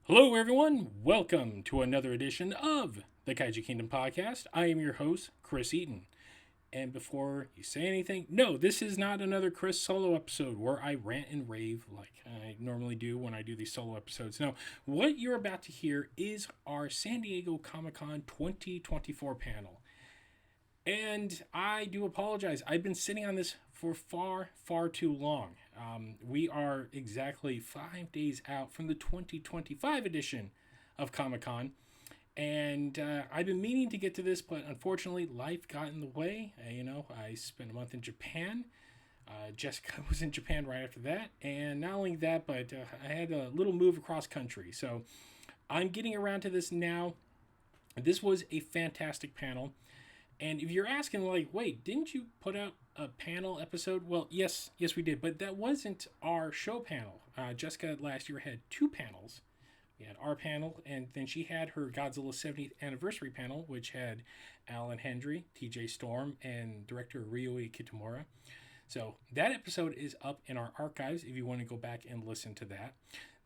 Hello, everyone. Welcome to another edition of the Kaiju Kingdom Podcast. I am your host, Chris Eaton. And before you say anything, no, this is not another Chris solo episode where I rant and rave like I normally do when I do these solo episodes. No, what you're about to hear is our San Diego Comic-Con 2024 panel. And I do apologize. I've been sitting on this for far too long. We are exactly 5 days out from the 2025 edition of Comic-Con. And I've been meaning to get to this, but unfortunately, life got in the way. I spent a month in Japan. Jessica was in Japan right after that. And not only that, but I had a little move across country. So I'm getting around to this now. This was a fantastic panel. And if you're asking, like, wait, didn't you put out a panel episode? Well, yes, we did. But that wasn't our show panel. Jessica last year had two panels. We had our panel, and then she had her Godzilla 70th anniversary panel, which had Allan Henry, TJ Storm, and director Ryuhei Kitamura. So that episode is up in our archives if you want to go back and listen to that.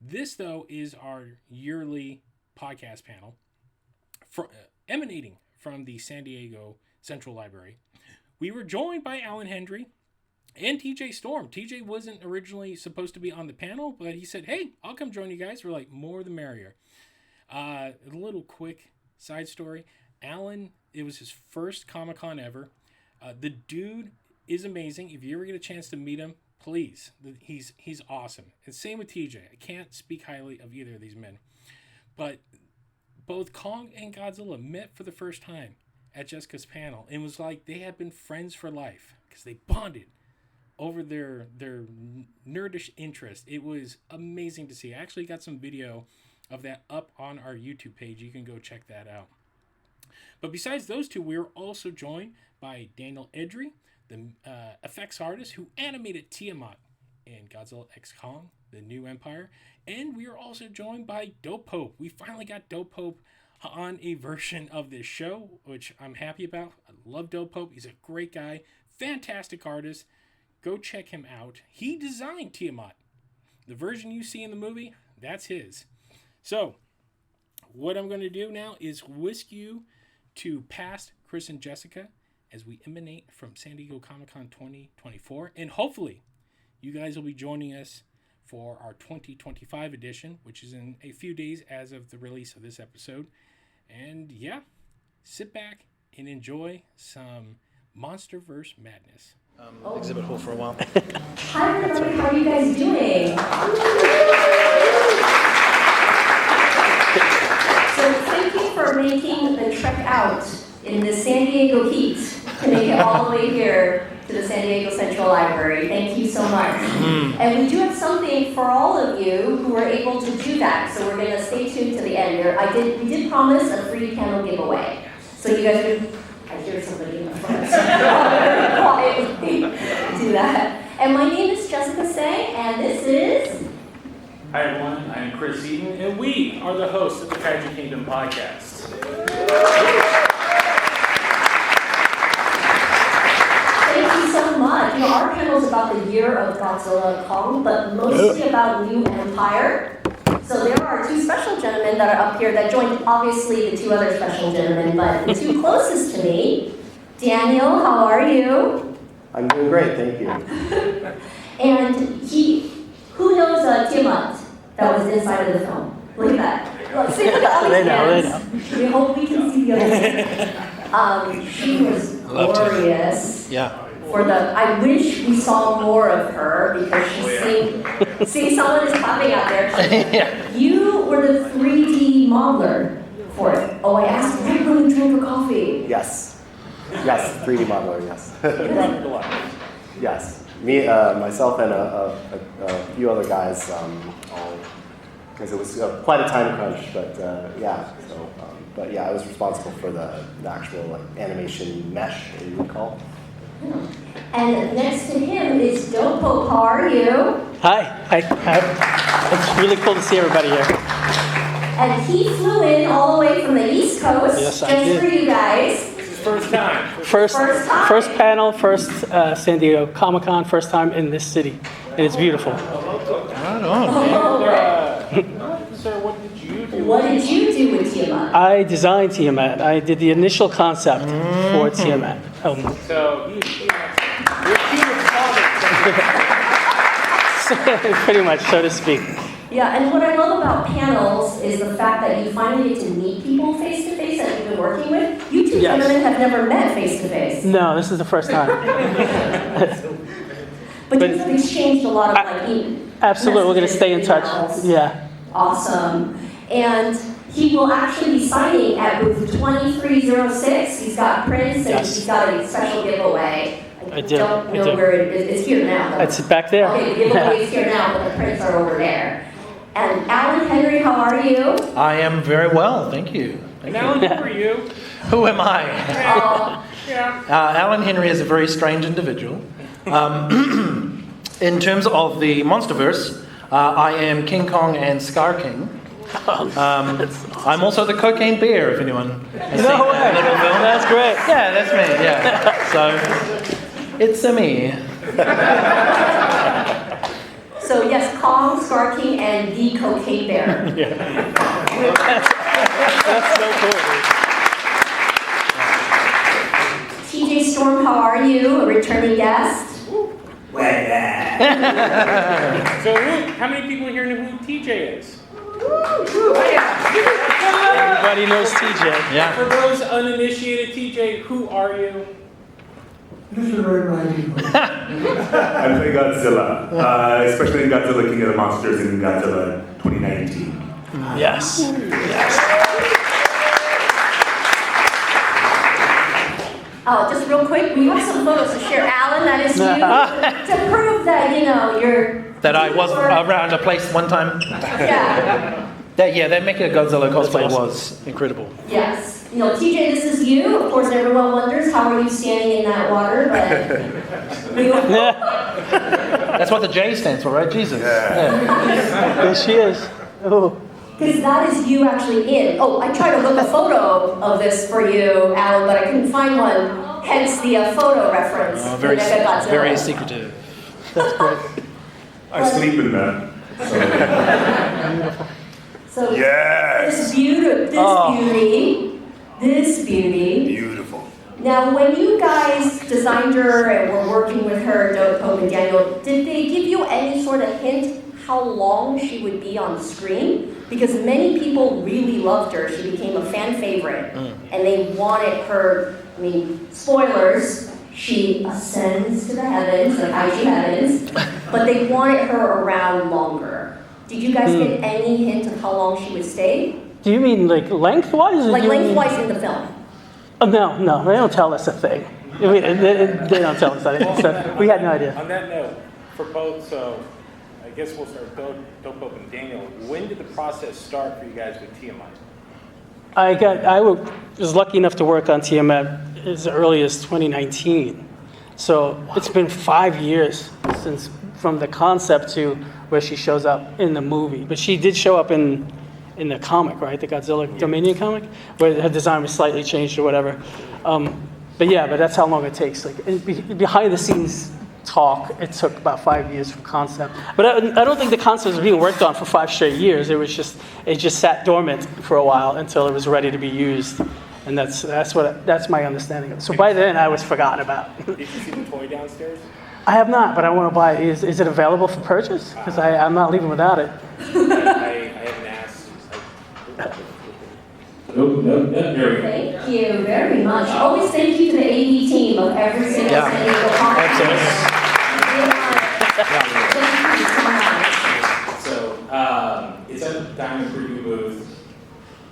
This, though, is our yearly podcast panel emanating from the San Diego Central Library. We were joined by Allan Henry and TJ Storm. TJ wasn't originally supposed to be on the panel, but he said, hey, I'll come join you guys. We're like, more the merrier. A little quick side story. Allan, it was his first Comic-Con ever. The dude is amazing. If you ever get a chance to meet him, please. He's awesome. And same with TJ. I can't speak highly of either of these men. But both Kong and Godzilla met for the first time at Jessica's panel. It was like they had been friends for life because they bonded over their nerdish interest. It was amazing to see. I actually got some video of that up on our YouTube page. You can go check that out. But besides those two, we were also joined by Daniel Edrey, the effects artist who animated Tiamat in Godzilla x Kong, The New Empire. And we are also joined by DopePope. We finally got DopePope on a version of this show, which I'm happy about. I love DopePope. He's a great guy, fantastic artist. Go check him out. He designed Tiamat. The version you see in the movie, that's his. So, what I'm going to do now is whisk you to past Chris and Jessica as we emanate from San Diego Comic-Con 2024. And hopefully, you guys will be joining us for our 2025 edition, which is in a few days as of the release of this episode. And yeah, sit back and enjoy some Monsterverse madness. Exhibit hall for a while. Hi everybody, how are you guys doing? So thank you for making the trek out in the San Diego heat to make it all the way here to the San Diego Central Library. Thank you so much. And we do have something for all of you who were able to do that, so we're going to stay tuned to the end. We did promise a free panel giveaway. So you guys would, I hear somebody in the front. Quietly do that. And my name is Jessica Say, and this is... Hi everyone, I'm Chris Eaton, and we are the hosts of the Kaiju Kingdom Podcast. Thank you so much. Our panel is about the year of Godzilla and Kong, but mostly about New Empire. So there are two special gentlemen that are up here that joined, obviously, the two other special gentlemen, but the two closest to me. Daniel, how are you? I'm doing great, thank you. And who knows Tiamat that was inside of the film? Look at that. Look, see the other hands. We hope we can see the other hands. She was glorious. Yeah. I wish we saw more of her because she's see, someone is clapping out there. You were the 3D modeler for it. Oh, I asked right when we drove for coffee. Yes, 3D modeler, yes. Yes, me, myself, and a few other guys, because it was quite a time crunch, but yeah. So, but yeah, I was responsible for the actual animation mesh, that you would call. And next to him is DopePope. How are you? Hi. It's really cool to see everybody here. And he flew in all the way from the East Coast Yes, I just did. for you guys. First time. First panel, first San Diego Comic-Con, first time in this city. And it's beautiful. Sir, what did you what did you do with Tiamat? I designed Tiamat. I did the initial concept for Tiamat. So you're Tiamat's father. Pretty much, so to speak. Yeah, and what I love about panels is the fact that you finally get to meet people face to face that you've been working with. You two Yes. gentlemen have never met face to face. No, this is the first time. But you have exchanged a lot of Absolutely, we're going to stay in touch. emails. Yeah. Awesome. And he will actually be signing at booth 2306. He's got prints and Yes. he's got a special giveaway. I do, don't I know do. where it is. It's here now, though. It's back there. Okay, the giveaway is here now, but the prints are over there. And Allan Henry, how are you? I am very well, thank you. And Alan, who are you? Who am I? Yeah. Allan Henry is a very strange individual. In terms of the Monsterverse, I am King Kong and Scar King. I'm also the Cocaine Bear, if anyone has seen No way. that little film. That's great. Yeah, that's me, yeah. So, it's me. So yes, Kong, Scar King, and the Cocaine Bear. That's so cool, dude. TJ Storm, how are you? A returning guest. So how many people here know who TJ is? Everybody knows TJ. Yeah. For those uninitiated, TJ, who are you? I play Godzilla, especially in Godzilla King of the Monsters in Godzilla 2019. Yes. Just real quick, we have some photos to share. Alan, that is you. To prove that, you're... That I was around a place one time. Yeah, That Mecha Godzilla cosplay awesome. was incredible. yes. TJ, this is you. Of course, everyone wonders, how are you standing in that water? But That's what the J stands for, right? Jesus. There she is. Oh. because that is you actually in. Oh, I tried to look a photo of this for you, Alan, but I couldn't find one. Hence the photo reference. Very, for Mechagodzilla. very secretive. That's great. I sleep in that. So Yes! this beauty. Beautiful. Now, when you guys designed her and were working with her, DopePope and Daniel, did they give you any sort of hint how long she would be on screen? Because many people really loved her. She became a fan favorite. And they wanted her, spoilers, she ascends to the heavens, the Kaiju heavens, but they wanted her around longer. Did you guys get any hint of how long she would stay? Do you mean like lengthwise? Or Like do you mean- lengthwise in the film? Oh, no, they don't tell us a thing. They don't tell us anything. So we had no idea. On that note, for both, so I guess we'll start with DopePope and Daniel. When did the process start for you guys with Tiamat? I was lucky enough to work on Tiamat as early as 2019. So it's been 5 years since from the concept to where she shows up in the movie. But she did show up in the comic, right? The Godzilla Dominion comic, where her design was slightly changed or whatever. But that's how long it takes. Like behind the scenes talk, it took about 5 years from concept. But I don't think the concept was being worked on for 5 straight years. It just sat dormant for a while until it was ready to be used. And that's my understanding of it. So by then I was forgotten about. Did you see the toy downstairs? I have not, but I want to buy it. Is it available for purchase? Because I'm not leaving without it. I haven't asked. Nope, there we go. Thank you very much. Always thank you to the AV team of every single Yeah. San Diego conference. So, it's at the Diamond Preview booth.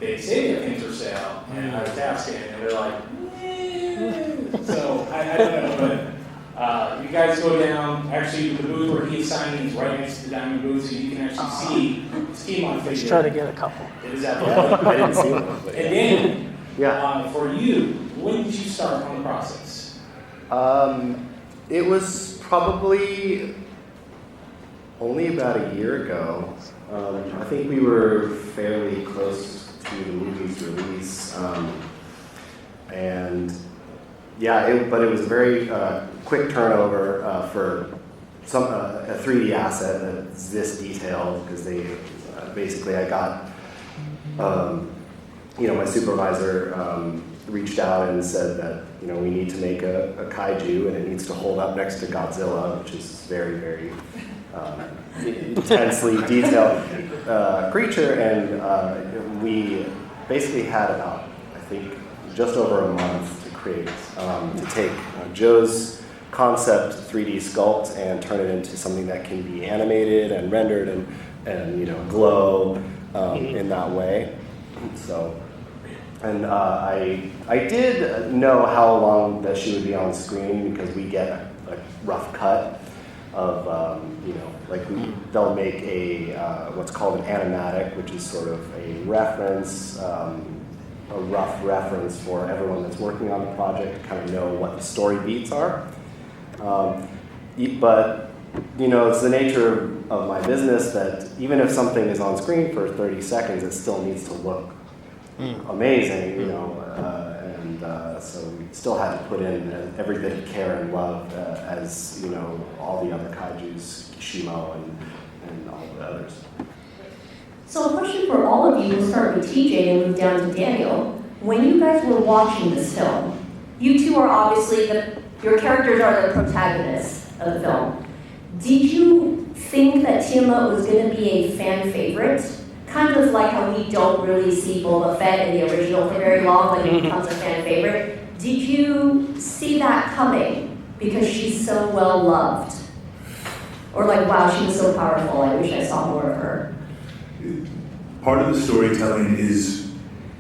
They say they have things for sale, and I was asking, and they're like, so I don't know, but you guys go down, actually, the booth where he's signing is right next to the Diamond booth, so you can actually see his team on Let's figure. try to get a couple. It is out I there. didn't see one. But And then, yeah. for you, when did you start on the process? It was probably only about a year ago. I think we were fairly close to the movie's release. But it was a very quick turnover for a 3D asset that's this detailed, because basically I got my supervisor reached out and said that, we need to make a kaiju and it needs to hold up next to Godzilla, which is very, very intensely detailed creature. And we basically had about, I think, just over a month to create, to take Joe's concept 3D sculpt and turn it into something that can be animated and rendered and glow in that way. So, and I did know how long that she would be on screen because we get a rough cut of they'll make a what's called an animatic, which is sort of a reference. A rough reference for everyone that's working on the project to kind of know what the story beats are. But, it's the nature of my business that even if something is on screen for 30 seconds, it still needs to look amazing, so we still had to put in every bit of care and love as, all the other kaijus, Kishimo and all the others. So a question for all of you, we'll start with TJ and move down to Daniel. When you guys were watching this film, you two are obviously, your characters are the protagonists of the film. Did you think that Tiamat was going to be a fan favorite? Kind of like how we don't really see Boba Fett in the original for very long, like he becomes a fan favorite. Did you see that coming because she's so well loved? Or like, wow, she was so powerful, I wish I saw more of her. Part of the storytelling is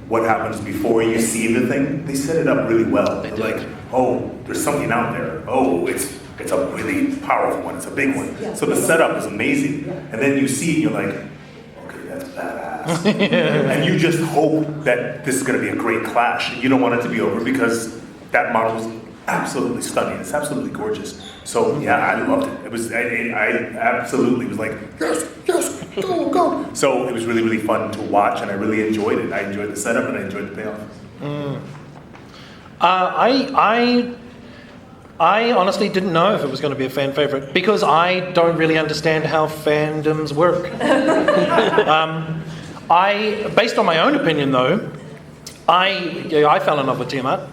what happens before you see the thing. They set it up really well. They're like, oh, there's something out there. Oh, it's a really powerful one. It's a big one. Yeah. So the setup is amazing. And then you see it, you're like, okay, that's badass. And you just hope that this is going to be a great clash. You don't want it to be over because that model is absolutely stunning. It's absolutely gorgeous. So yeah, I loved it. It was I absolutely was like, yes, go. So it was really, really fun to watch, and I really enjoyed it. I enjoyed the setup, and I enjoyed the payoff. I honestly didn't know if it was going to be a fan favorite because I don't really understand how fandoms work. Based on my own opinion though, I fell in love with Tiamat.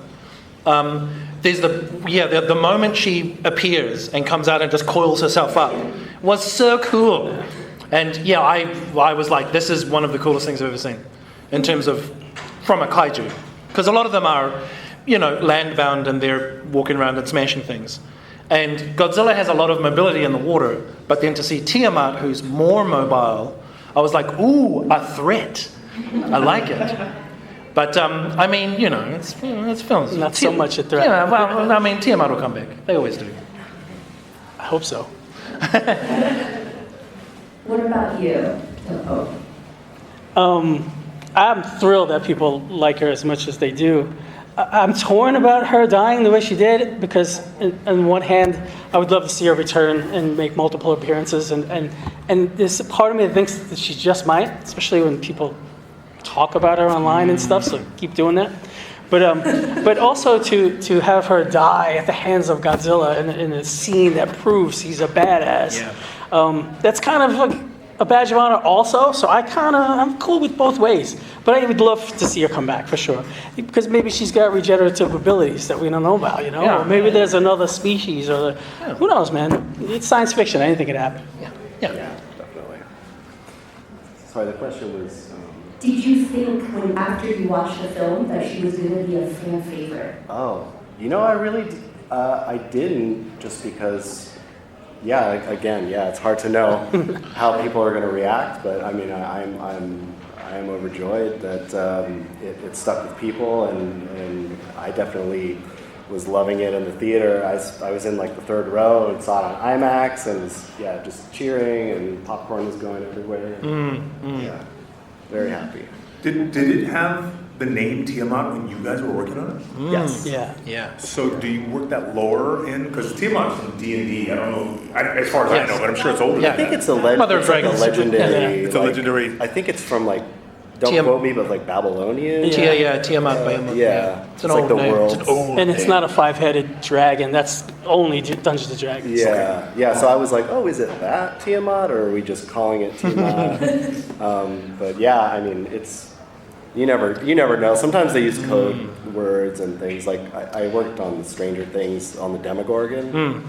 There's the moment she appears and comes out and just coils herself up was so cool. And yeah, I was like, this is one of the coolest things I've ever seen in terms of from a kaiju. Because a lot of them are, land-bound and they're walking around and smashing things. And Godzilla has a lot of mobility in the water, but then to see Tiamat, who's more mobile, I was like, ooh, a threat. I like it. But, it's films. Not so much a threat. Yeah, well, Tiamat will come back. They always do. I hope so. What about you? I'm thrilled that people like her as much as they do. I'm torn about her dying the way she did because, on one hand, I would love to see her return and make multiple appearances, and there's a part of me that thinks that she just might, especially when people talk about her online and stuff. So keep doing that. But also to have her die at the hands of Godzilla in a scene that proves he's a badass. Yeah. That's kind of like a badge of honor also, so I'm cool with both ways. But I would love to see her come back for sure, because maybe she's got regenerative abilities that we don't know about, Yeah. Or maybe there's another species, who knows, man? It's science fiction. Anything could happen. Yeah, definitely. Sorry, the question was. Did you think after you watched the film that she was going to be a fan favorite? Oh, I really, I didn't, just because. Yeah, it's hard to know how people are going to react, but I am overjoyed that it stuck with people, and I definitely was loving it in the theater. I was in like the third row and saw it on IMAX, and was, just cheering, and popcorn was going everywhere. Yeah, very happy. Did it have the name Tiamat when you guys were working on it? Yes. Yeah. So do you work that lore in? Because Tiamat's from D&D. I don't know, as far as I know, but I'm sure it's older. I think it's a legendary. It's a legendary. I think it's from like don't quote me, but like Babylonian. Tiamat. Behemoth. Yeah, It's an old the name. world. It's an old And it's name. not a 5-headed dragon. That's only Dungeons and Dragons. Yeah. So I was like, oh, is it that Tiamat, or are we just calling it Tiamat? But yeah, I mean, it's you never know. Sometimes they use code words and things. Like I worked on Stranger Things on the Demogorgon,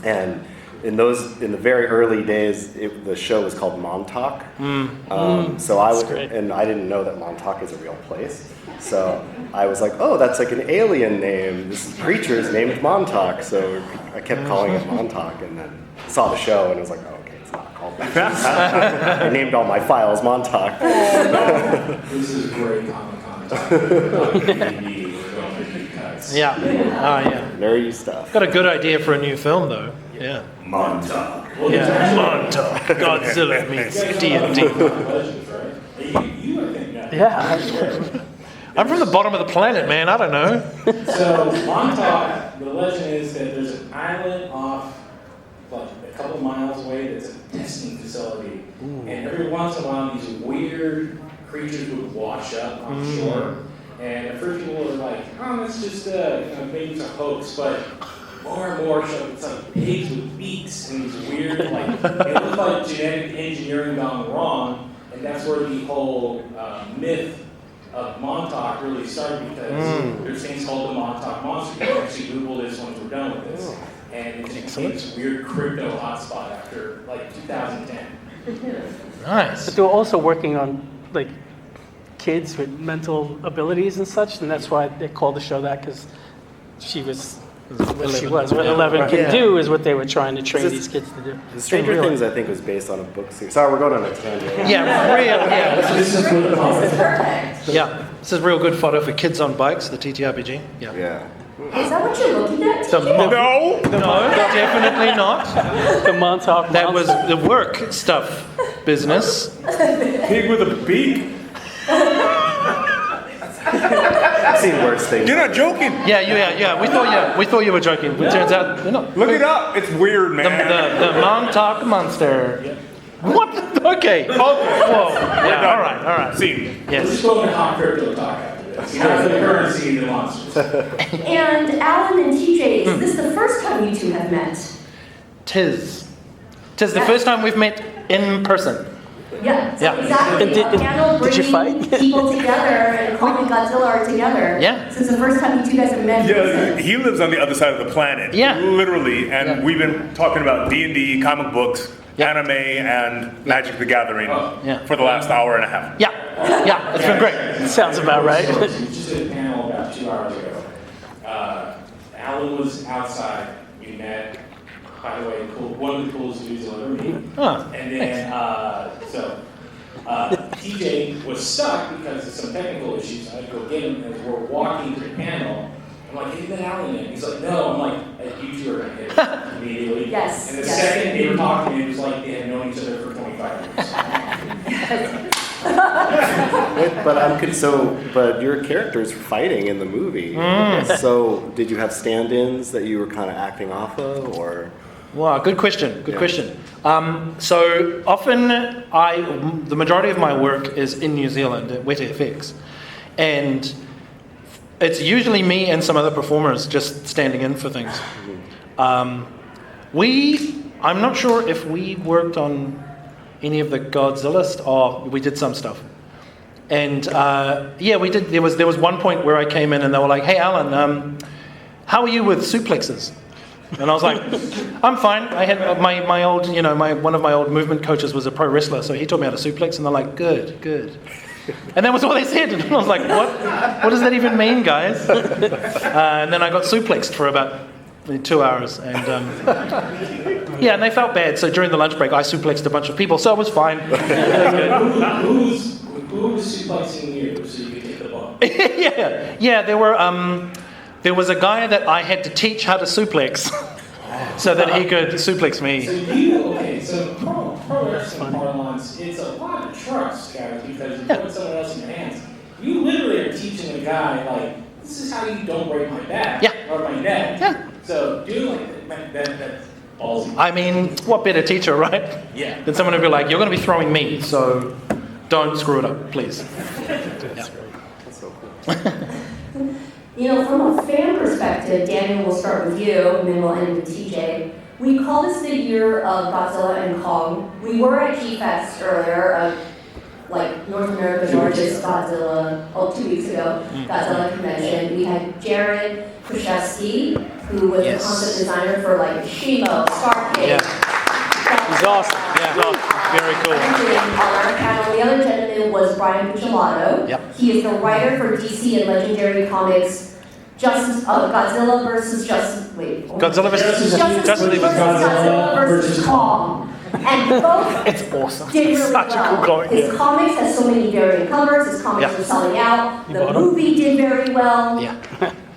and in the very early days, the show was called Montauk. So I didn't know that Montauk is a real place. So I was like, oh, that's like an alien name. This creature is named Montauk. So I kept calling it Montauk, and then saw the show and was like, oh, okay, it's not called that. I named all my files Montauk. This is great Comic-Con talk about D&D. We're going to deep cuts. Yeah. Nerdy stuff. Got a good idea for a new film, though. Yeah. Montauk. Yeah. Montauk. Godzilla meets D&D. Legends, right? You I think, know. Yeah. I'm from the bottom of the planet, man. I don't know. So Montauk, the legend is that there's an island off like a couple miles away that's a testing facility. And every once in a while these weird creatures would wash up on shore. And at first people were like, oh, that's just maybe it's a hoax, but more and more showed it's like pigs with beaks and these weird, like, it looked like genetic engineering gone wrong, and that's where the whole myth of Montauk really started, because there's things called the Montauk Monster. You can actually Google this once we're done with this. And it became this weird crypto hotspot after like 2010. Nice. But they were also working on like kids with mental abilities and such, and that's why they called the show that, because she was what she was. What 11 can do is what they were trying to train these kids to do. The Stranger Things, I think, was based on a book series. Sorry, we're going on a tangent. Yeah, real. Yeah. This is perfect. Yeah. This is real good fodder for kids on bikes, the TTRPG. Yeah. Yeah. Is that what you're looking at? No, definitely not. The Montauk. That was the work stuff business. Pig with a beak? I've seen worse things. You're not joking. Yeah. We thought you were joking. It turns out you're not. Look it up. It's weird, man. The Montauk Monster. What? Okay. Whoa. Yeah. All right. Scene. We're Yes. just going to hot crypto talk after this. You know, the currency and the monsters. And Allan and TJ, is this the first time you two have met? Tis the first time we've met in person. Yeah, so Yeah. exactly. And A panel did you bringing fight? people together and calling Godzilla are together. Yeah. So it's the first time you two guys have met. in Yeah, person. he lives on the other side of the planet. Yeah. Literally, and Yeah. we've been talking about D&D, comic books, Yeah. anime, and Magic the Gathering Yeah. for the last hour and a half. Yeah. It's been great. Sounds about right. We just did a panel about 2 hours ago. Allan was outside. We met. By the way, one of the coolest dudes you'll ever meet. Huh. And then, TJ was stuck because of some technical issues. I had to go get him as we're walking to the panel. I'm like, hey, you met Allan yet? He's like, no. I'm like, you two are going to hit it immediately. Yes, And the yes. second they were talking to me, it was like they had known each other for 25 years. But your character's fighting in the movie. So did you have stand-ins that you were kind of acting off of, or? Wow, good question. So often, the majority of my work is in New Zealand at WetFX, and it's usually me and some other performers just standing in for things. I'm not sure if we worked on any of the Godzilla we did some stuff. And we did. There was one point where I came in and they were like, "Hey, Allan, how are you with suplexes?" And I was like, "I'm fine. I had my old, one of my old movement coaches was a pro wrestler, so he taught me how to suplex." And they're like, "Good." And that was all they said. And I was like, "What does that even mean, guys?" And then I got suplexed for about 2 hours, and and they felt bad. So during the lunch break, I suplexed a bunch of people, so it was fine. Who was suplexing you so you could take the ball? There was a guy that I had to teach how to suplex, so that he could suplex me. So pro wrestling parlance, it's a lot of trust, guys, because you're putting someone else in your hands. You literally are teaching a guy, like, this is how you don't break my back or my neck. Yeah. So doing that's ballsy. I mean, what better teacher, right? Yeah. Than someone who'd be like, "You're going to be throwing me, so Don't screw it up, please. That's so cool. You know, from a fan perspective, Daniel, we'll start with you, and then we'll end with TJ. We call this the year of Godzilla and Kong. We were at G-Fest earlier, like North America's largest Godzilla, 2 weeks ago, Godzilla convention. We had Jared Krzyzewski, who was the concept designer for like Shimo, Starcade. Yeah. He's awesome. Yeah, very cool. On our panel, the other gentleman was Brian Buccellato. Yep. He is the writer for DC and Legendary Comics. Godzilla versus Justice. Wait. Godzilla versus Justice League versus Godzilla versus Kong. And both It's awesome. did really Such a cool well. comic. His comics has so many variant covers. His comics Yeah. are selling out. You The bought 'em? movie did very well. Yeah.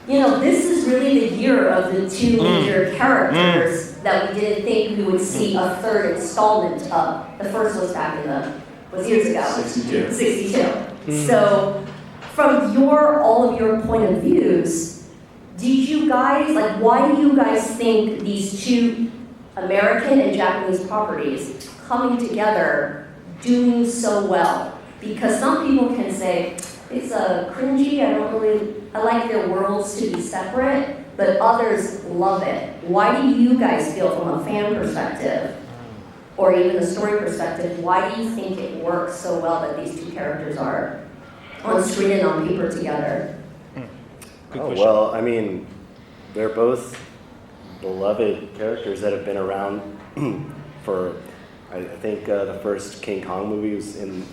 You know, this is really the year of the two major characters that we didn't think we would see a third installment of. The first was back was years ago. 62. 62. So, from all of your point of views, did you guys, why do you guys think these two American and Japanese properties coming together doing so well? Because some people can say, it's cringy, I like their worlds to be separate, but others love it. Why do you guys feel from a fan perspective, or even a story perspective, why do you think it works so well that these two characters are on screen and on paper together? Good Oh, question. well, I mean, they're both beloved characters that have been around for, I think the first King Kong movie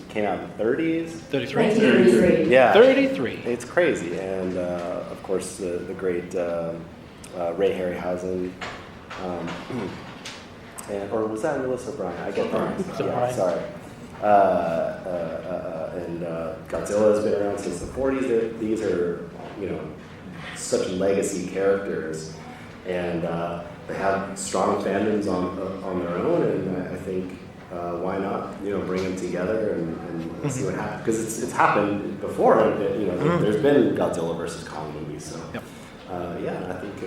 came out in the 30s. 33. 1933. Yeah. 33. It's crazy. And of course, the great Ray Harryhausen. Or was that Melissa Bryan? I get that. Yeah, sorry. And Godzilla has been around since the 40s. These are, such legacy characters, and they have strong fandoms on their own. And I think why not, bring them together and see what happens, because it's happened before. There's been Godzilla versus Kong movies, so Yep. I think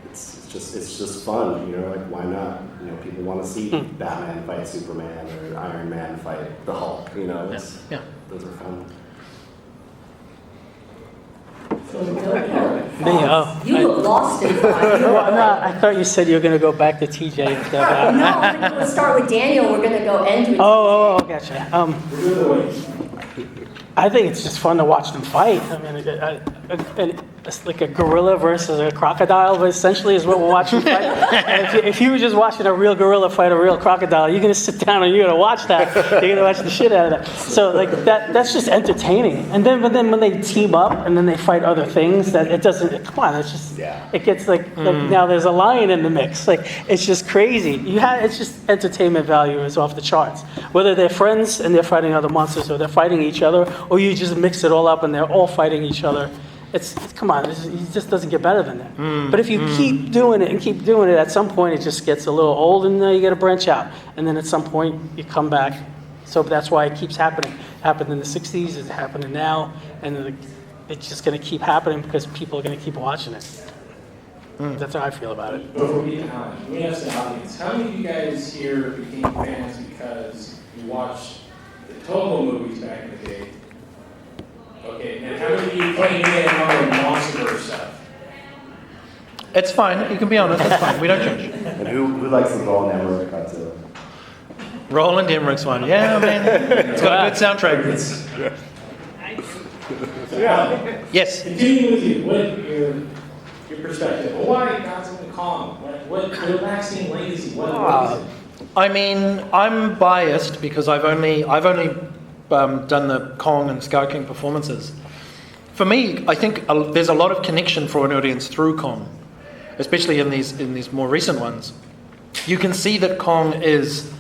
it's just fun. Why not? People want to see Batman fight Superman or Iron Man fight the Hulk. Yeah. Those are fun. You look lost in thought. I thought you said you were going to go back to TJ. No, we're going to start with Daniel. We're going to go end with Gotcha. I think it's just fun to watch them fight. I mean, it's like a gorilla versus a crocodile, but essentially is what we're watching fight. And if you were just watching a real gorilla fight a real crocodile, you're going to sit down and you're going to watch that. You're going to watch the shit out of that. So that's just entertaining. But then when they team up and then they fight other things, that it doesn't. Come on, it's just. Yeah. It gets like now there's a lion in the mix. It's just crazy. It's just entertainment value is off the charts. Whether they're friends and they're fighting other monsters, or they're fighting each other, or you just mix it all up and they're all fighting each other. Come on, it just doesn't get better than that. But if you keep doing it, at some point it just gets a little old, and you got to branch out. And then at some point you come back. So that's why it keeps happening. It happened in the 60s, it's happening now, and it's just going to keep happening because people are going to keep watching it. That's how I feel about it. Before we get on, let me ask the audience, how many of you guys here became fans because you watched the Toho movies back in the day? Okay, and how many of you playing in on the Monsterverse stuff? It's fine. You can be honest. It's fine. We don't judge. And who likes the Roland Emmerich Godzilla? Roland Emmerich's one. Yeah, man. It's got a good soundtrack. Yes. Continuing with you, what your perspective? Why Godzilla and Kong? What the vaccine legacy? What is it? I mean, I'm biased because I've only done the Kong and Scar King performances. For me, I think there's a lot of connection for an audience through Kong, especially in these more recent ones. You can see that Kong is.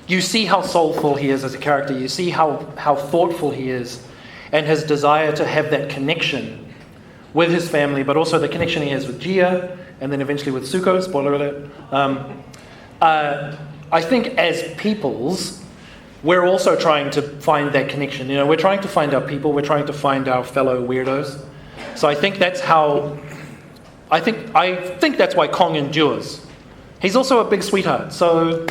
You see how soulful he is as a character. You see how thoughtful he is, and his desire to have that connection with his family, but also the connection he has with Gia, and then eventually with Zuko. Spoiler alert. I think as peoples, we're also trying to find that connection. We're trying to find our people. We're trying to find our fellow weirdos. So I think that's how. I think that's why Kong endures. He's also a big sweetheart. So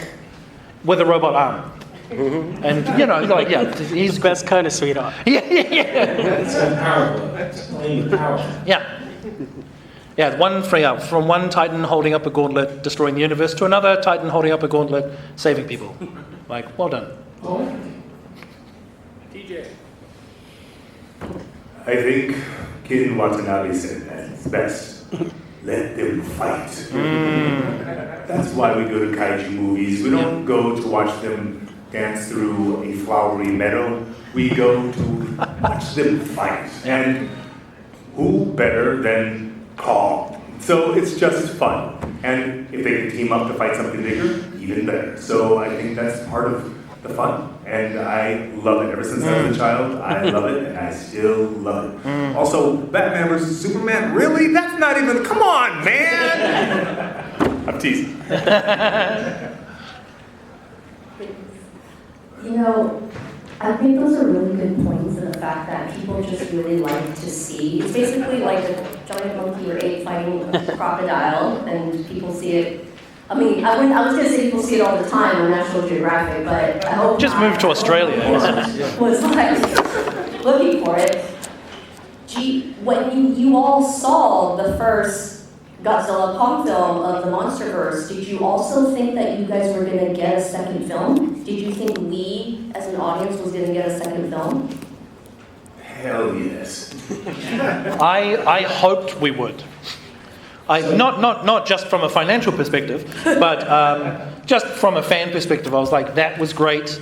with a robot arm. And like he's Best kind of sweetheart. yeah. That's powerful. That's playing with power. Yeah. Yeah, from one Titan holding up a gauntlet, destroying the universe, to another Titan holding up a gauntlet, saving people. Like, well done. TJ. I think Ken Watanabe said that it's best. Let them fight. That's why we go to kaiju movies. We don't go to watch them dance through a flowery meadow. We go to watch them fight. And who better than Paul? So it's just fun. And if they can team up to fight something bigger, even better. So I think that's part of the fun. And I love it. Ever since I was a child, I love it, and I still love it. Also, Batman versus Superman, really? That's not even, come on, man! I'm teasing. I think those are really good points, and the fact that people just really like to see. It's basically like a giant monkey or ape fighting a crocodile, and people see it. I mean, I was going to say people see it all the time on National Geographic, but I hope Just move to Australia. was like looking for it. When you all saw the first Godzilla Kong film of the Monsterverse, did you also think that you guys were going to get a second film? Did you think we, as an audience, was going to get a second film? Hell yes. I hoped we would. Not just from a financial perspective, but just from a fan perspective. I was like, that was great.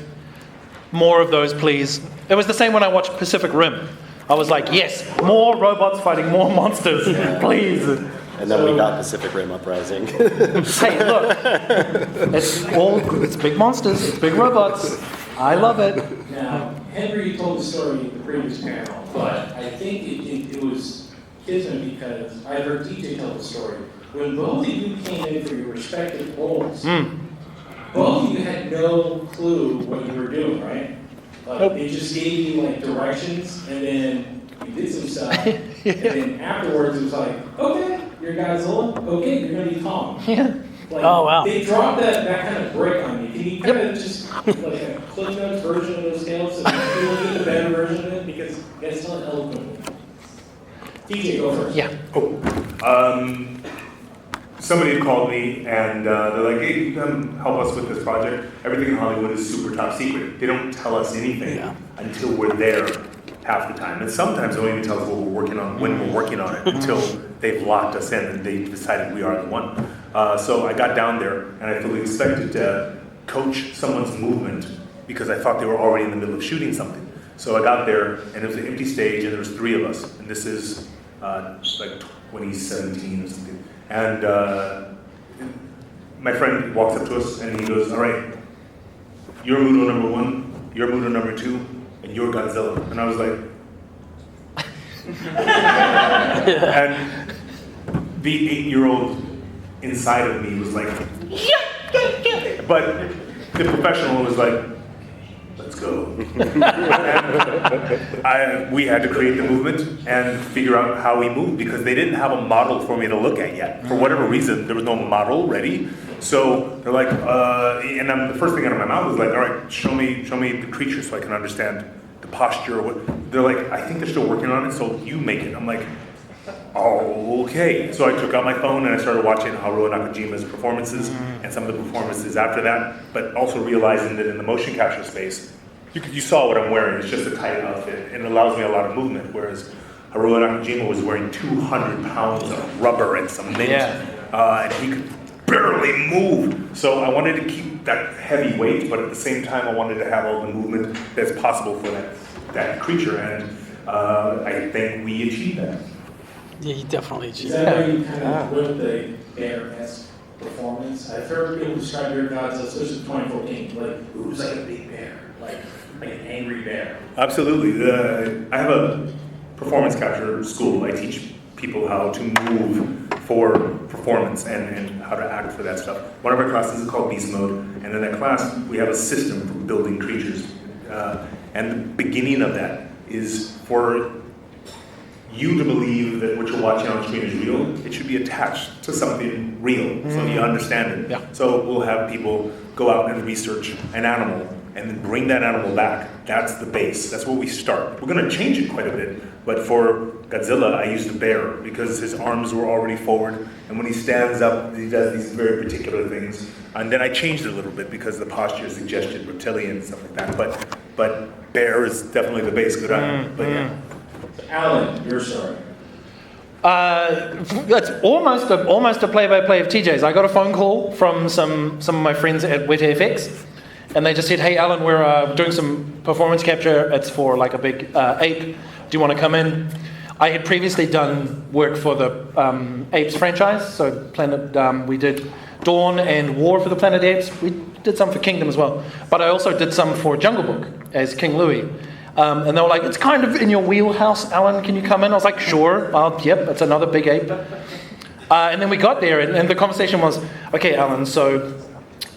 More of those, please. It was the same when I watched Pacific Rim. I was like, yes, more robots fighting more monsters, please. And then we got Pacific Rim Uprising. Hey, look, it's big monsters, it's big robots. I love it. Now, Henry told the story in the previous panel, but I think it was kismet because I heard DJ tell the story. When both of you came in for your respective roles, both of you had no clue what you were doing, right? Like, they just gave you like directions, and then you did some stuff, and then afterwards it was like, okay, you're Godzilla, okay, you're gonna be Kong. Yeah. Like, Oh, wow. They dropped that kind of brick on you. Can you kind of just like a Cliff Notes version of those tales, so people get the better version of it, because it's not eloquent. DJ, go first. Yeah. Somebody had called me and they're like, hey, you come help us with this project. Everything in Hollywood is super top secret. They don't tell us anything until we're there half the time. And sometimes they don't even tell us what we're working on, when we're working on it, until they've locked us in and they decided we are the one. So I got down there and I fully expected to coach someone's movement because I thought they were already in the middle of shooting something. So I got there and it was an empty stage and there was 3 of us. And this is like 2017 or something. And my friend walks up to us and he goes, all right, you're Muto number 1, you're Muto number 2, and you're Godzilla. And I was like, and the 8-year-old inside of me was like, yeah. But the professional was like, let's go. And we had to create the movement and figure out how we moved because they didn't have a model for me to look at yet. For whatever reason, there was no model ready. So they're like, and the first thing out of my mouth was like, all right, show me the creature so I can understand the posture. They're like, I think they're still working on it, so you make it. I'm like, oh, okay. So I took out my phone and I started watching Haruo Nakajima's performances and some of the performances after that, but also realizing that in the motion capture space, you saw what I'm wearing. It's just a tight outfit and it allows me a lot of movement, whereas Haruo Nakajima was wearing 200 pounds of rubber and some mint, and he could barely move. So I wanted to keep that heavy weight, but at the same time I wanted to have all the movement that's possible for that creature, and I think we achieved that. Yeah, you definitely Is achieved that that. how you kind of wrote the bear-esque performance? I've heard people describe your Godzilla, especially 2014, like, it was like a big bear, like an angry bear. Absolutely. I have a performance capture school. I teach people how to move for performance and how to act for that stuff. One of our classes is called Beast Mode, and in that class we have a system for building creatures. And the beginning of that is for you to believe that what you're watching on screen is real. It should be attached to something real, so you understand it. Yeah. So we'll have people go out and research an animal and then bring that animal back. That's the base. That's where we start. We're going to change it quite a bit. But for Godzilla, I used a bear because his arms were already forward, and when he stands up, he does these very particular things. And then I changed it a little bit because the posture suggested reptilian and stuff like that. But bear is definitely the base. Good on. But yeah. So Allan, your story. It's almost a play-by-play of TJ's. I got a phone call from some of my friends at WetFX, and they just said, "Hey, Allan, we're doing some performance capture. It's for like a big ape. Do you want to come in?" I had previously done work for the Apes franchise, so we did Dawn and War for the Planet Apes. We did some for Kingdom as well, but I also did some for Jungle Book as King Louie. And they were like, "It's kind of in your wheelhouse, Allan, can you come in?" I was like, "Sure, yep, it's another big ape." And then we got there, and the conversation was, "Okay, Allan, so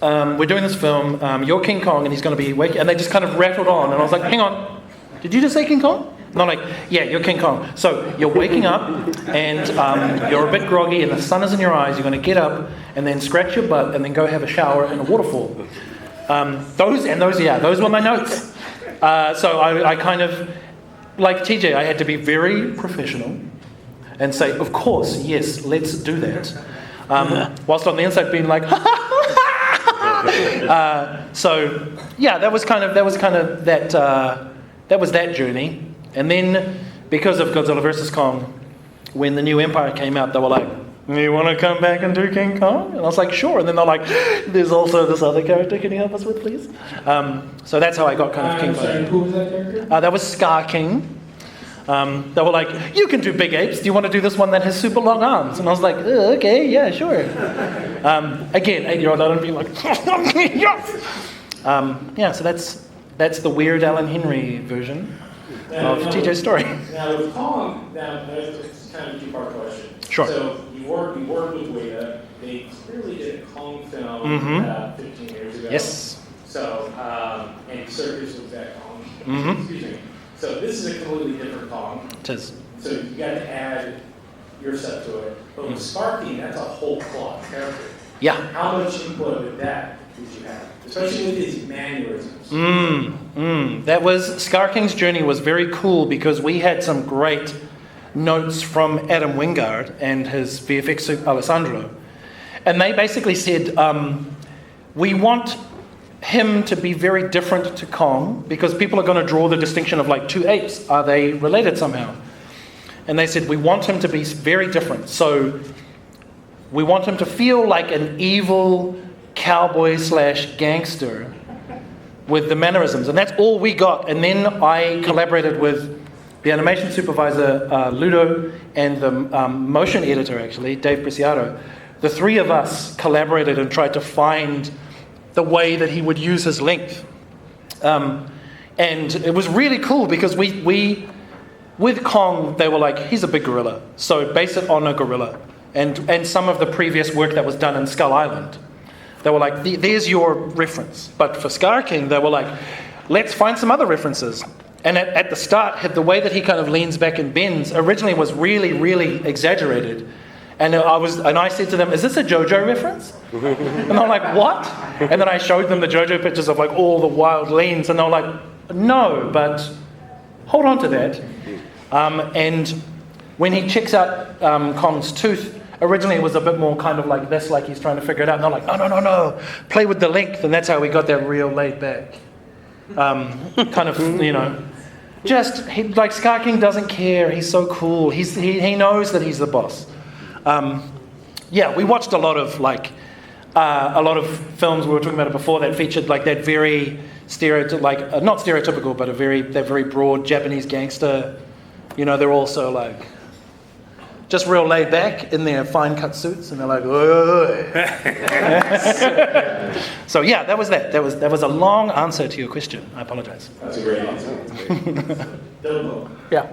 we're doing this film, you're King Kong, and he's going to be waking," and they just kind of rattled on, and I was like, "Hang on, did you just say King Kong?" And they're like, "Yeah, you're King Kong. So you're waking up, and you're a bit groggy, and the sun is in your eyes, you're going to get up, and then scratch your butt, and then go have a shower in a waterfall." Those were my notes. So I kind of, like TJ, I had to be very professional and say, "Of course, yes, let's do that." Whilst on the inside being like, so yeah, that was that journey. And then because of Godzilla vs. Kong, when the new Empire came out, they were like, "You want to come back and do King Kong?" And I was like, "Sure." And then they're like, "There's also this other character. Can you help us with, please?" So that's how I got kind of King Kong. Sorry, who was that character? That was Scar King. They were like, "You can do big apes. Do you want to do this one that has super long arms?" And I was like, "Okay, yeah, sure." Again, 8-year-old Allan being like, yeah. So that's the weird Allan Henry version of TJ's story. Now with Kong, it's kind of a two-part question. Sure. So you worked with Weta. They clearly did a Kong film 15 years ago. Yes. So and Circus was that Kong. Mm-hmm. Excuse me. So this is a completely different Kong. It is. So you got to add your stuff to it. But with Sparky, that's a whole cloth character. Yeah. How much input with that did you have? Especially with his mannerisms. That was Scar King's journey was very cool because we had some great notes from Adam Wingard and his VFX suit Alessandro. And they basically said, we want him to be very different to Kong because people are going to draw the distinction of like two apes. Are they related somehow? And they said, we want him to be very different. So we want him to feel like an evil cowboy / gangster with the mannerisms. And that's all we got. And then I collaborated with the animation supervisor, Ludo, and the motion editor, actually, Dave Preciado. The three of us collaborated and tried to find the way that he would use his length. And it was really cool because we with Kong, they were like, he's a big gorilla, so base it on a gorilla. And some of the previous work that was done in Skull Island, they were like, there's your reference. But for Scar King, they were like, let's find some other references. And at the start, the way that he kind of leans back and bends originally was really, really exaggerated. And I said to them, is this a JoJo reference? And they were like, what? And then I showed them the JoJo pictures of like all the wild leans, and they were like, no, but hold on to that. And when he checks out Kong's tooth, originally it was a bit more kind of like this, like he's trying to figure it out. And they're like, no, play with the length. And that's how we got that real laid back. Kind of, just, like Scar King doesn't care. He's so cool. He knows that he's the boss. We watched a lot of films, we were talking about it before, that featured like that very not stereotypical, but that very broad Japanese gangster. They're also like just real laid back in their fine cut suits, and they're like, oi. So yeah, that was that. That was a long answer to your question. I apologize. That's a great answer. DopePope. Yeah.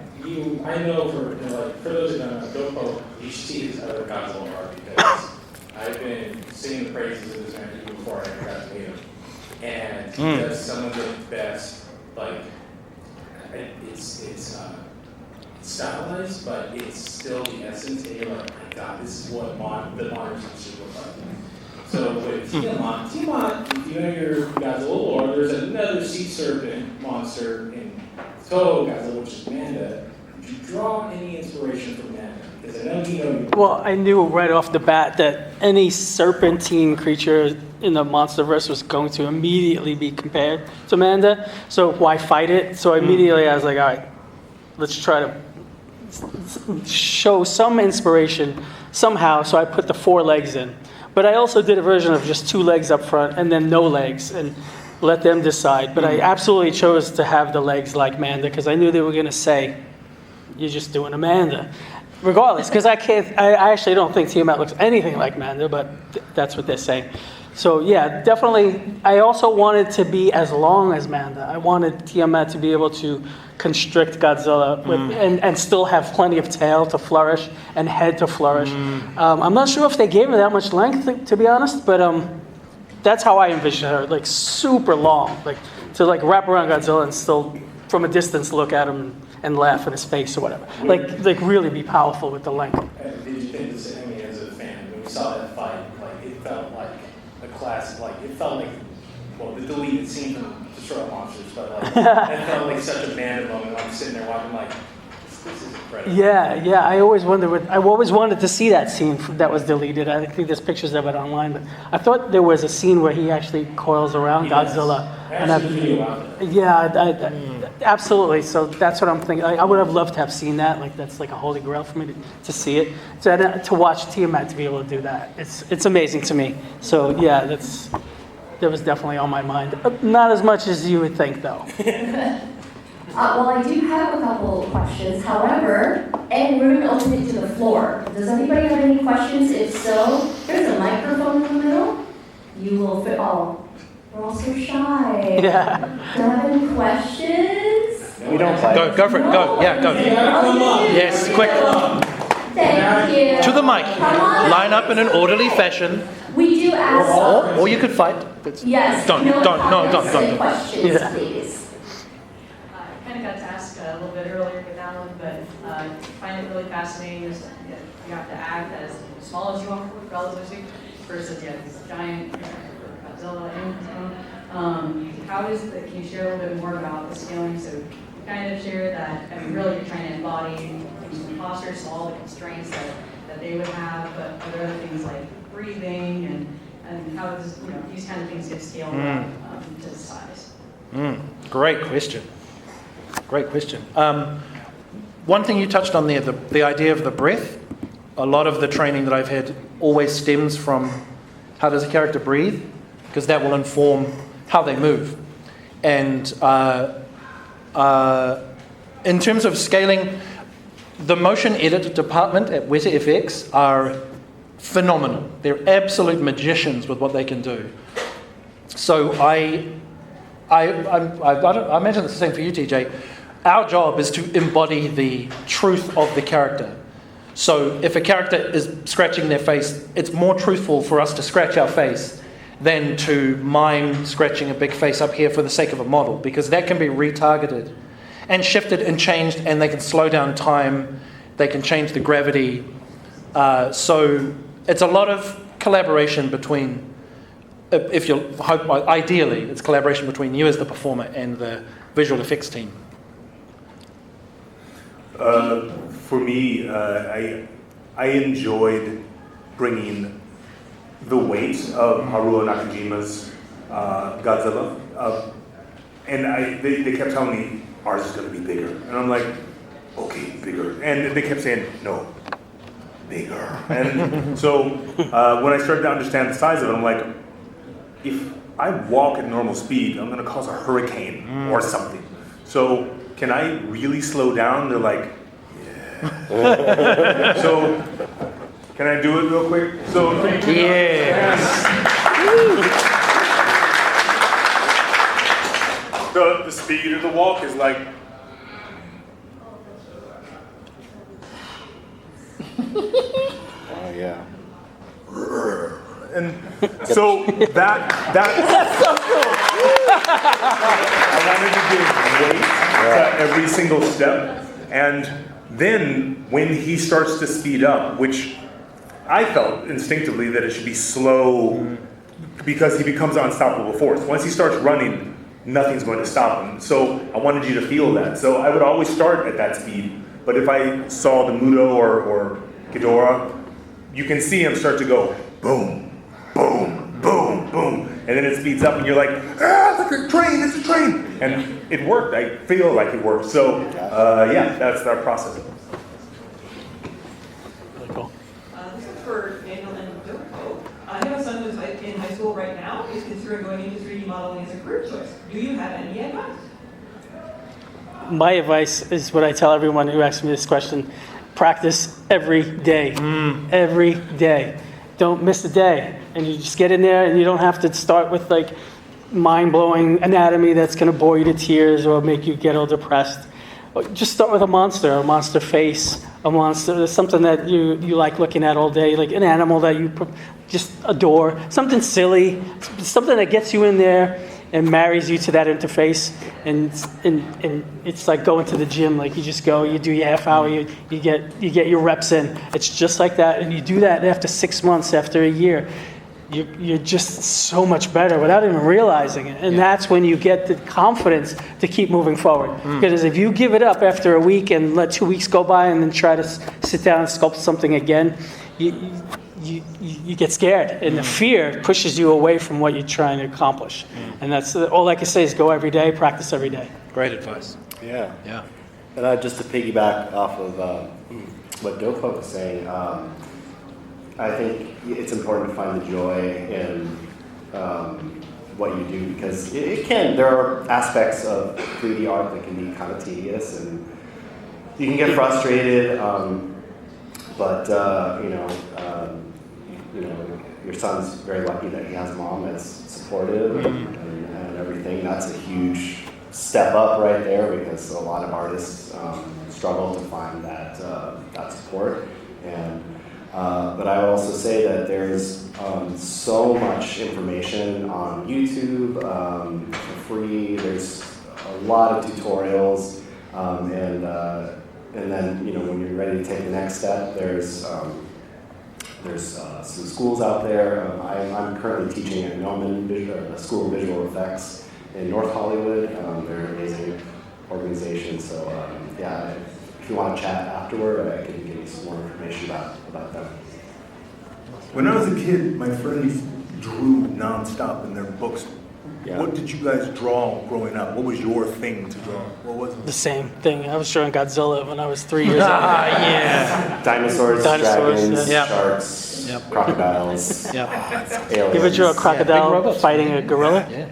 I know for those who don't know, DopePope, you should see his other Godzilla art because I've been singing the praises of this man even before I ever got to meet him. And he does some of the best, it's stylized, but it's still the essence. And you're like, my God, this is what the modern should look like. So with Tiamat, if you know your Godzilla lore, there's another sea serpent monster in Toho Godzilla, which is Manda. Did you draw any inspiration from Manda? Because I know you know. Well, I knew right off the bat that any serpentine creature in the Monsterverse was going to immediately be compared to Manda. So why fight it? So immediately I was like, all right, let's try to show some inspiration somehow. So I put the 4 legs in. But I also did a version of just 2 legs up front and then no legs and let them decide. But I absolutely chose to have the legs like Manda because I knew they were going to say, you're just doing Amanda. Regardless, because I actually don't think Tiamat looks anything like Manda, but that's what they're saying. So yeah, definitely. I also wanted to be as long as Manda. I wanted Tiamat to be able to constrict Godzilla and still have plenty of tail to flourish and head to flourish. I'm not sure if they gave her that much length, to be honest, but that's how I envision her, like super long, like to like wrap around Godzilla and still from a distance look at him and laugh in his face or whatever. Like really be powerful with the length. Did you think this, I mean, as a fan, when we saw that fight, like it felt like a classic, like it felt like, well, the deleted scene from Destroy All Monsters, but like it felt like such a Manda moment. I'm sitting there watching like, this is incredible. Yeah. I always wanted to see that scene that was deleted. I think there's pictures of it online, but I thought there was a scene where he actually coils around Godzilla. Absolutely. So that's what I'm thinking. I would have loved to have seen that. Like that's like a holy grail for me to see it. To watch Tiamat to be able to do that. It's amazing to me. So yeah, that was definitely on my mind. Not as much as you would think, though. Well, I do have a couple of questions. However, and we're going to open it to the floor. Does anybody have any questions? If so, there's a microphone in the middle. You will fit. Oh, we're all so shy. Yeah. Don't have any questions? We don't play. Go for it. Go. Yeah, go. Yes, quick. Thank you. To the mic. Come on. Line up in an orderly fashion. We do ask. Or you could fight. Yes. Don't. Questions, Yeah. please. I kind of got to ask a little bit earlier with Allan, but I find it really fascinating. Is that you have to act as small as you are, relatively, versus this giant Godzilla. How can you share a little bit more about the scaling? So you kind of share that, I mean, really you're trying to embody things from imposters, so all the constraints that they would have, but are there other things like breathing and how does these kind of things get scaled up to size? Great question. One thing you touched on there, the idea of the breath. A lot of the training that I've had always stems from how does a character breathe, because that will inform how they move. And in terms of scaling, the motion edit department at Weta FX are phenomenal. They're absolute magicians with what they can do. So I imagine it's the same for you, TJ. Our job is to embody the truth of the character. So if a character is scratching their face, it's more truthful for us to scratch our face than to mime scratching a big face up here for the sake of a model, because that can be retargeted and shifted and changed, and they can slow down time, they can change the gravity. So it's a lot of collaboration between, ideally, it's collaboration between you as the performer and the visual effects team. For me, I enjoyed bringing the weight of Haruo Nakajima's Godzilla, and they kept telling me ours is going to be bigger, and I'm like, okay, bigger, and they kept saying no, bigger, and so when I started to understand the size of it, I'm like, if I walk at normal speed, I'm going to cause a hurricane or something. So can I really slow down? They're like, yeah. So, can I do it real quick? So, Yes. the speed of the walk is like. Oh yeah. And so that's so cool. I wanted to give weight to every single step, and then when he starts to speed up, which I felt instinctively that it should be slow because he becomes an unstoppable force. Once he starts running, nothing's going to stop him. So I wanted you to feel that. So I would always start at that speed. But if I saw the Muto or Ghidorah, you can see him start to go boom, boom, boom, boom. And then it speeds up and you're like, it's like a train, it's a train. And it worked. I feel like it worked. So yeah, that's our process. Really cool. This is for Daniel and DopePope. I have a son who's in high school right now. He's considering going into 3D modeling as a career choice. Do you have any advice? My advice is what I tell everyone who asks me this question: practice every day. Every day. Don't miss a day. And you just get in there, and you don't have to start with like mind-blowing anatomy that's going to bore you to tears or make you get all depressed. Just start with a monster face, a monster, something that you like looking at all day, like an animal that you just adore, something silly, something that gets you in there and marries you to that interface. And it's like going to the gym. Like you just go, you do your half hour, you get your reps in. It's just like that, and you do that after 6 months, after a year. You're just so much better without even realizing it. And that's when you get the confidence to keep moving forward. Because if you give it up after a week and let 2 weeks go by and then try to sit down and sculpt something again, you get scared. And the fear pushes you away from what you're trying to accomplish. And that's all I can say is go every day, practice every day. Great advice. Yeah. Yeah. And just to piggyback off of what DopePope was saying, I think it's important to find the joy in what you do, because there are aspects of 3D art that can be kind of tedious and you can get frustrated, but your son's very lucky that he has a mom that's supportive and everything. That's a huge step up right there, because a lot of artists struggle to find that support. And but I will also say that there's so much information on YouTube for free. There's a lot of tutorials, and then when you're ready to take the next step, there's some schools out there. I'm currently teaching at Noman School of Visual Effects in North Hollywood. They're an amazing organization. So yeah, if you want to chat afterward, I can give you some more information about them. When I was a kid, my friends drew nonstop in their books. Yeah. What did you guys draw growing up? What was your thing to draw? What was it? The same thing. I was drawing Godzilla when I was 3 years old. Yeah. Dinosaurs, dragons, yeah. sharks, Yep. crocodiles, Yeah. aliens. You ever drew a Yeah, big crocodile robots. fighting a gorilla? Yeah.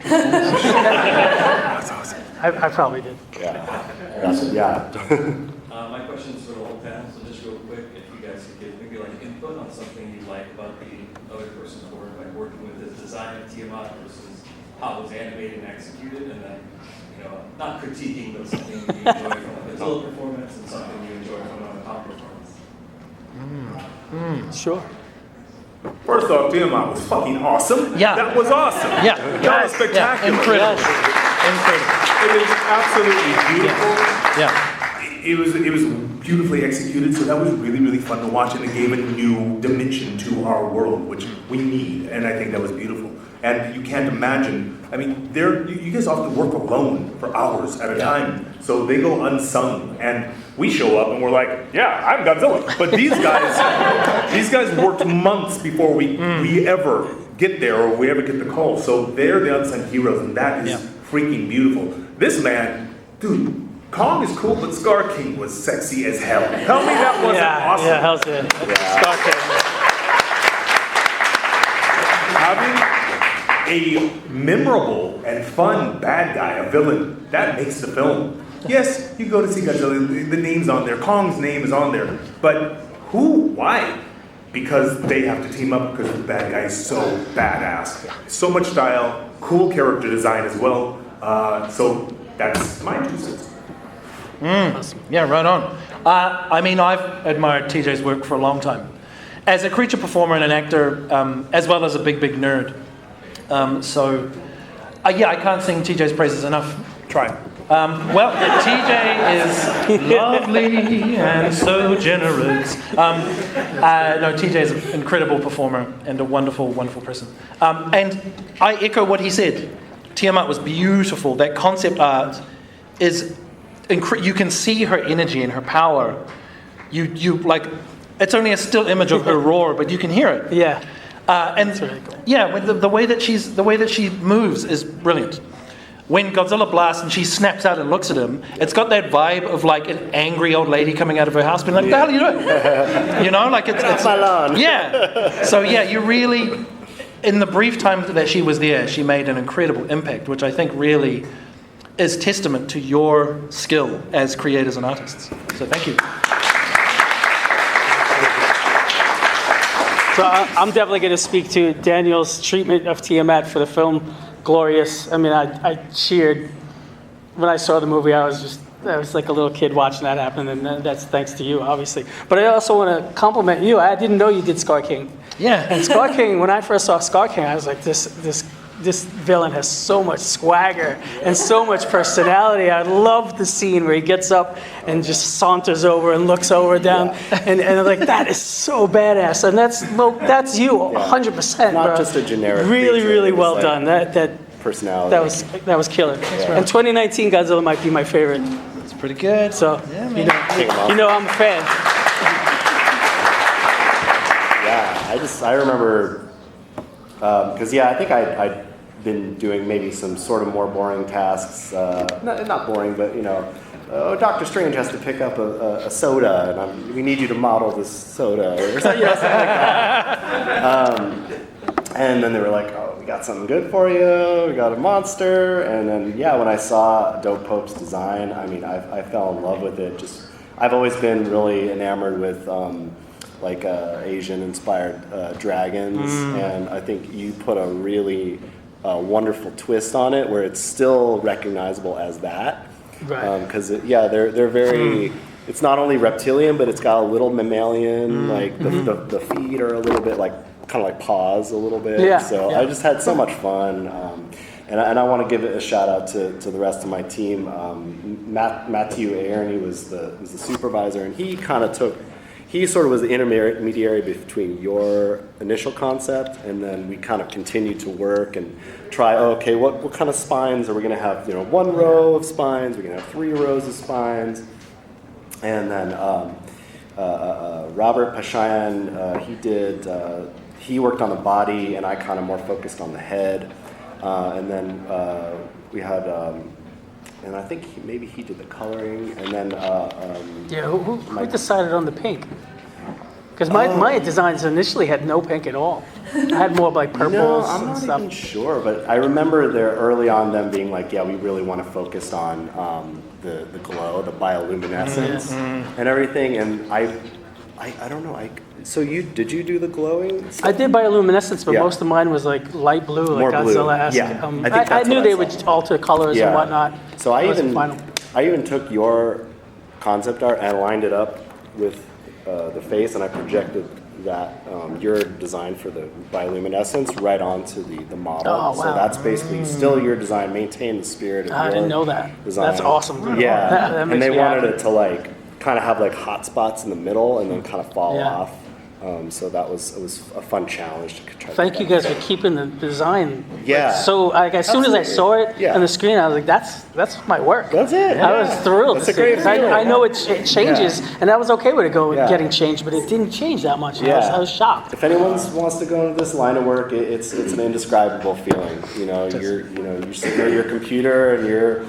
That's awesome. I probably did. Yeah. My question is for the whole panel, so just real quick, if you guys could give maybe like input on something you like about the other person's work, like working with the design of Tiamat versus how it was animated and executed, and then, not critiquing, but something you enjoy from a Godzilla performance and something you enjoy from a pop performance. Sure. First off, Tiamat was fucking awesome. Yeah. That was awesome. Yeah. That was spectacular. Incredible. Incredible. It was absolutely beautiful. Yeah. It was beautifully executed, so that was really, really fun to watch, and it gave a new dimension to our world, which we need, and I think that was beautiful. And you can't imagine, I mean, you guys often work alone for hours at a time, so they go unsung, and we show up and we're like, yeah, I'm Godzilla. But these guys worked months before we ever get there or we ever get the call, so they're the unsung heroes, and that is freaking beautiful. This man, dude, Kong is cool, but Scar King was sexy as hell. Tell me that wasn't awesome. Yeah, hell's it. Scar King. Having a memorable and fun bad guy, a villain, that makes the film. Yes, you go to see Godzilla, the name's on there, Kong's name is on there, but who, why? Because they have to team up because the bad guy is so badass. So much style, cool character design as well, so that's my 2 cents. Awesome. Yeah, right on. I mean, I've admired TJ's work for a long time. As a creature performer and an actor, as well as a big nerd. I can't sing TJ's praises enough. Try. Well, TJ is lovely and so generous. No, TJ is an incredible performer and a wonderful, wonderful person. And I echo what he said. Tiamat was beautiful. That concept art is you can see her energy and her power. You like, it's only a still image of her roar, but you can hear it. Yeah. And That's really cool. yeah, the way that she moves is brilliant. When Godzilla blasts and she snaps out and looks at him, it's got that vibe of like an angry old lady coming out of her house, being like, "The hell are you doing?" You know, like it's my lawn. Yeah. So yeah, you really, in the brief time that she was there, she made an incredible impact, which I think really is testament to your skill as creators and artists. So thank you. So I'm definitely going to speak to Daniel's treatment of Tiamat for the film Glorious. I mean, I cheered when I saw the movie. I was like a little kid watching that happen, and that's thanks to you, obviously. But I also want to compliment you. I didn't know you did Scar King. Yeah. And Scar King, when I first saw Scar King, I was like, this villain has so much swagger and so much personality. I love the scene where he gets up and just saunters over and looks over down, and I'm like, that is so badass. And that's you, 100%. Not bro. just a generic Really, creature, really it's well like done. That personality. that was killer. And 2019 Godzilla might be my favorite. It's pretty good. So Yeah, you man. know I'm a fan. Yeah, I remember, because I think I'd been doing maybe some sort of more boring tasks, not boring, but Dr. Strange has to pick up a soda, and we need you to model this soda, or something like that. And then they were like, oh, we got something good for you, we got a monster, and then, when I saw DopePope's design, I mean, I fell in love with it. I've always been really enamored with Asian-inspired dragons, and I think you put a really wonderful twist on it, where it's still recognizable as that. Right. Because they're very. It's not only reptilian, but it's got a little mammalian. Like the feet are a little bit kind of like paws a little bit. Yeah. So I just had so much fun. And I want to give a shout out to the rest of my team. Matthew Aarney was the supervisor, and he sort of was the intermediary between your initial concept, and then we kind of continued to work and try, okay, what kind of spines are we going to have? One row of spines, we're going to have 3 rows of spines. And then Robert Pashayan, he worked on the body, and I kind of more focused on the head. And then we had, and I think maybe he did the coloring, and then who decided on the pink? Because my designs initially had no pink at all. I had more like purples I'm and not stuff. even sure, but I remember there early on them being like, we really want to focus on the glow, the bioluminescence, and everything. And I don't know. So did you do the glowing stuff? I did bioluminescence, but most of mine was like light blue, More like blue. Godzilla-esque. Yeah, I think I that's knew what they I would saw. alter colors and whatnot. So I Final. even took your concept art and lined it up with the face, and I projected that your design for the bioluminescence right onto the model. Oh, wow. So that's basically still your design. Maintain the spirit of I your didn't know that. design. That's awesome. Yeah, That and makes they me wanted happy. it to kind of have hot spots in the middle and then kind of fall off. So it was a fun challenge to try. Thank you guys for keeping the design. Yeah. So as soon as I saw it on the screen, I was like, that's my work. That's it. I was thrilled That's to a see great it. 'Cause feeling. I know it changes, and I was okay with it getting changed, but it didn't change that much. Yeah. I was shocked. If anyone wants to go into this line of work, it's an indescribable feeling. You're sitting at your computer and you're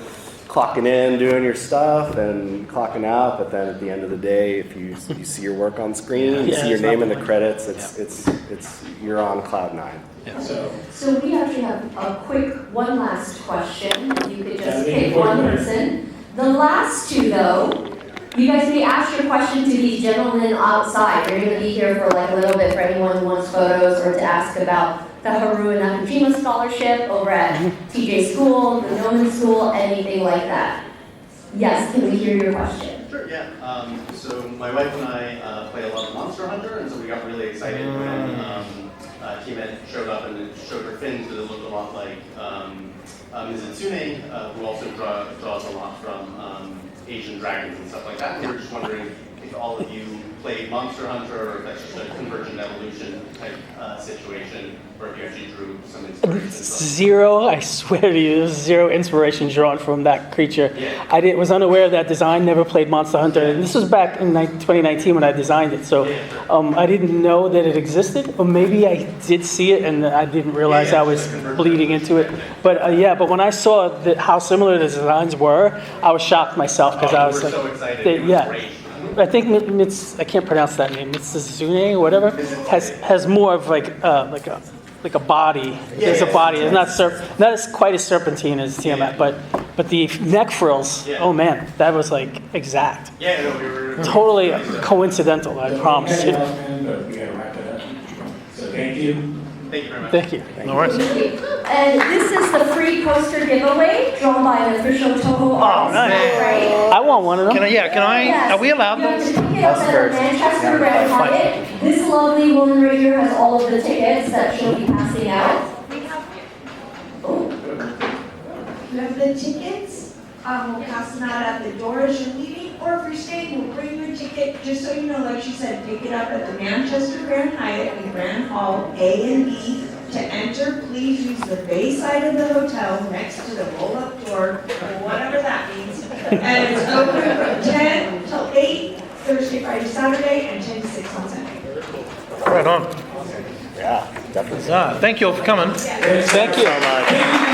clocking in, doing your stuff, and clocking out. But then at the end of the day, if you see your work on screen, you see your name in the credits, it's you're on cloud 9. Yeah. So we actually have a quick one last question. If you could just pick one person. The last two, though, you guys may ask your question to these gentlemen outside. They're going to be here for a little bit for anyone who wants photos or to ask about the Haru and Nakajima scholarship over at TJ School, the Noman School, anything like that. Yes, can we hear your question? Sure, yeah. So my wife and I play a lot of Monster Hunter, and so we got really excited when Tiamat showed up and it showed her fins that it looked a lot like Mizutsune, who also draws a lot from Asian dragons and stuff like that. And we were just wondering if all of you played Monster Hunter, or if that's just a convergent evolution type situation, or if you actually drew some inspiration. Zero, I swear to you, there's zero inspiration drawn from that creature. Yeah. I was unaware of that design, never played Monster Hunter. And this was back in 2019 when I designed it, so I didn't know that it existed, or maybe I did see it and I didn't realize I was bleeding into it. But but when I saw how similar the designs were, I was shocked myself because I was like, so excited. It was great. I think I can't pronounce that name. Mitsuzune or whatever has more of like a body. There's a body. It's not as quite as serpentine as Tiamat, but the neck frills. Yeah. Oh man, that was like exact. Yeah, no, we were Totally coincidental. I promise you. But we gotta wrap it up. So thank you. Thank you very much. Thank you. No worries. And this is the free poster giveaway drawn by an official Toho artist. nice. Right? I want one of them. Can I? Yes. Are we allowed You have those? to pick it up at the Manchester Grand Hyatt. This lovely woman right here has all of the tickets that she'll be passing out. You have the tickets, we'll pass them out at the door as you're leaving, or if you're staying, we'll bring your ticket, just so you know, like she said, pick it up at the Manchester Grand Hyatt in Grand Hall A and B. To enter, please use the bay side of the hotel next to the roll-up door, or whatever that means. And it's open from 10 till 8, Thursday, Friday, Saturday, and 10 to 6 on Sunday. Right on. Yeah, definitely. Thank you all for coming. Thank you.